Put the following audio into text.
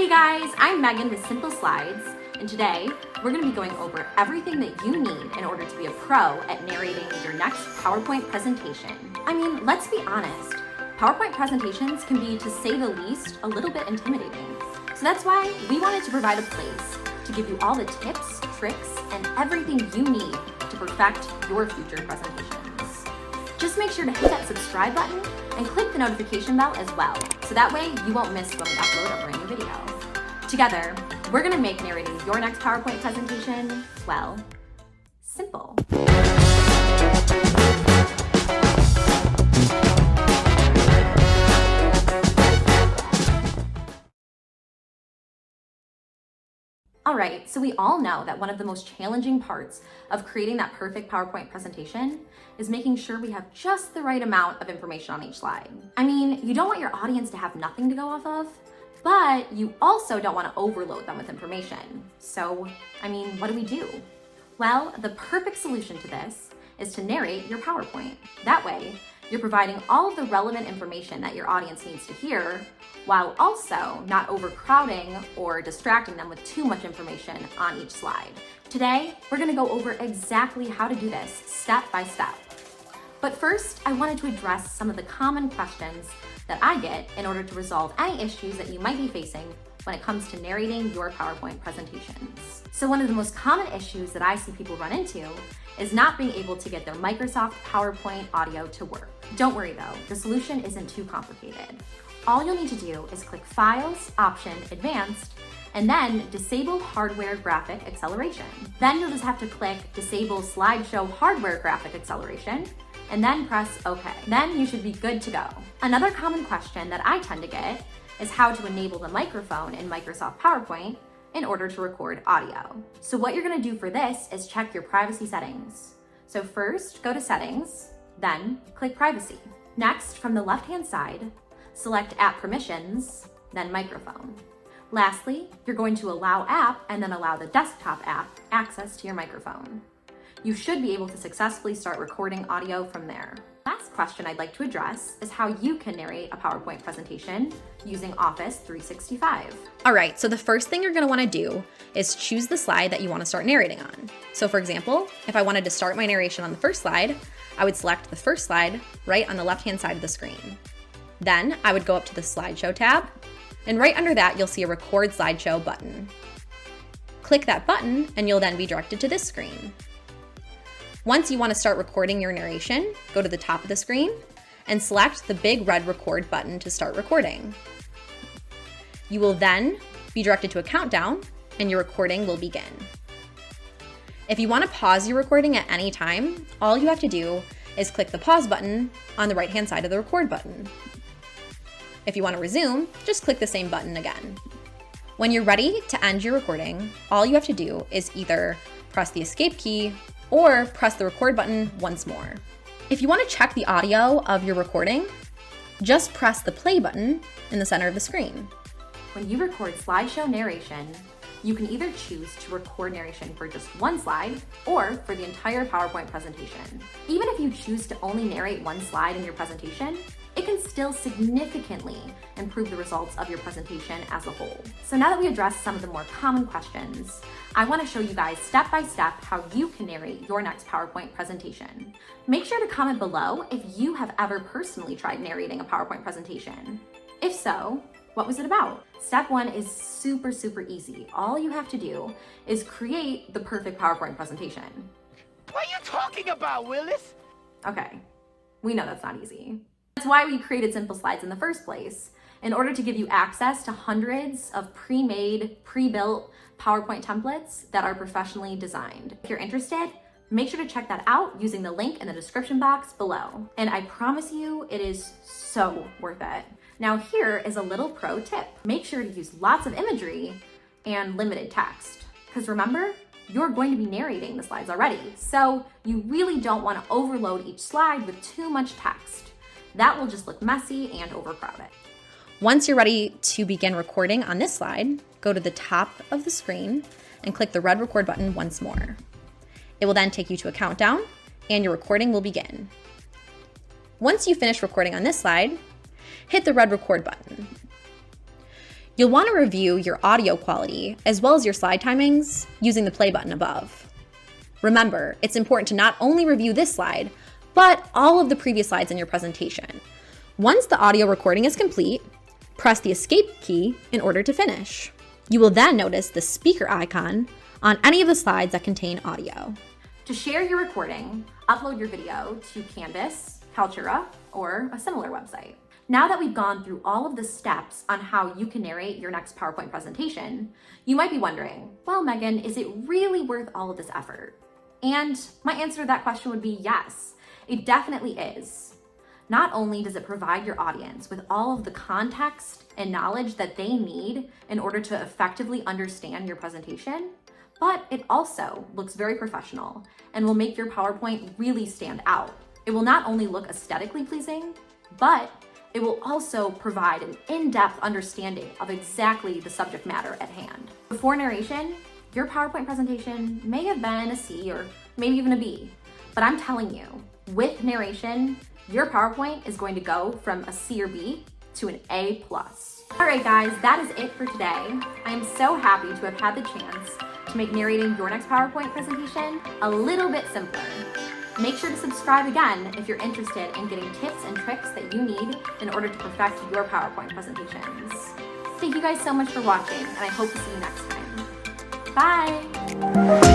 Hey guys, I'm Megan with Simple Slides, and today we're going to be going over everything that you need in order to be a pro at narrating your next PowerPoint presentation. I mean, let's be honest, PowerPoint presentations can be, to say the least, a little bit intimidating. So that's why we wanted to provide a place to give you all the tips, tricks, and everything you need to perfect your future presentations. Just make sure to hit that subscribe button and click the notification bell as well, so that way you won't miss when we upload a brand new video. Together, we're gonna make narrating your next PowerPoint presentation, well, simple. All right, so we all know that one of the most challenging parts of creating that perfect PowerPoint presentation is making sure we have just the right amount of information on each slide. I mean, you don't want your audience to have nothing to go off of, but you also don't want to overload them with information. So, I mean, what do? Well, the perfect solution to this is to narrate your PowerPoint. That way, you're providing all of the relevant information that your audience needs to hear, while also not overcrowding or distracting them with too much information on each slide. Today, we're gonna go over exactly how to do this step by step. But first, I wanted to address some of the common questions that I get in order to resolve any issues that you might be facing when it comes to narrating your PowerPoint presentations. So one of the most common issues that I see people run into is not being able to get their Microsoft PowerPoint audio to work. Don't worry though, the solution isn't too complicated. All you'll need to do is click Files, Option, Advanced, and then Disable Hardware Graphic Acceleration. Then you'll just have to click Disable Slideshow Hardware Graphic Acceleration, and then press OK. Then you should be good to go. Another common question that I tend to get is how to enable the microphone in Microsoft PowerPoint in order to record audio. So what you're gonna do for this is check your privacy settings. So first, go to Settings, then click Privacy. Next, from the left-hand side, select App Permissions, then Microphone. Lastly, you're going to allow app and then allow the desktop app access to your microphone. You should be able to successfully start recording audio from there. Last question I'd like to address is how you can narrate a PowerPoint presentation using Office 365. All right, so the first thing you're gonna wanna do is choose the slide that you wanna start narrating on. So for example, if I wanted to start my narration on the first slide, I would select the first slide right on the left-hand side of the screen. Then I would go up to the Slideshow tab, and right under that, you'll see a Record Slideshow button. Click that button, and you'll then be directed to this screen. Once you want to start recording your narration, go to the top of the screen and select the big red Record button to start recording. You will then be directed to a countdown, and your recording will begin. If you want to pause your recording at any time, all you have to do is click the pause button on the right-hand side of the record button. If you want to resume, just click the same button again. When you're ready to end your recording, all you have to do is either press the escape key or press the record button once more. If you want to check the audio of your recording, just press the play button in the center of the screen. When you record slideshow narration, you can either choose to record narration for just one slide or for the entire PowerPoint presentation. Even if you choose to only narrate one slide in your presentation, it can still significantly improve the results of your presentation as a whole. So now that we addressed some of the more common questions, I want to show you guys step by step how you can narrate your next PowerPoint presentation. Make sure to comment below if you have ever personally tried narrating a PowerPoint presentation. If so, what was it about? Step one is super easy. All you have to do is create the perfect PowerPoint presentation. What are you talking about, Willis? Okay, we know that's not easy. That's why we created Simple Slides in the first place, in order to give you access to hundreds of pre-made, pre-built PowerPoint templates that are professionally designed. If you're interested, make sure to check that out using the link in the description box below. And I promise you, it is so worth it. Now here is a little pro tip. Make sure to use lots of imagery and limited text. Because remember, you're going to be narrating the slides already, so you really don't want to overload each slide with too much text. That will just look messy and overcrowded. Once you're ready to begin recording on this slide, go to the top of the screen and click the red record button once more. It will then take you to a countdown and your recording will begin. Once you finish recording on this slide, hit the red record button. You'll want to review your audio quality as well as your slide timings using the play button above. Remember, it's important to not only review this slide, but all of the previous slides in your presentation. Once the audio recording is complete, press the escape key in order to finish. You will then notice the speaker icon on any of the slides that contain audio. To share your recording, upload your video to Canvas, Kaltura, or a similar website. Now that we've gone through all of the steps on how you can narrate your next PowerPoint presentation, you might be wondering, well, Megan, is it really worth all of this effort? And my answer to that question would be yes, it definitely is. Not only does it provide your audience with all of the context and knowledge that they need in order to effectively understand your presentation, but it also looks very professional and will make your PowerPoint really stand out. It will not only look aesthetically pleasing, but it will also provide an in-depth understanding of exactly the subject matter at hand. Before narration, your PowerPoint presentation may have been a C or maybe even a B, but I'm telling you, with narration, your PowerPoint is going to go from a C or B to an A+. All right, guys, that is it for today. I am so happy to have had the chance to make narrating your next PowerPoint presentation a little bit simpler. Make sure to subscribe again if you're interested in getting tips and tricks that you need in order to perfect your PowerPoint presentations. Thank you guys so much for watching, and I hope to see you next time. Bye!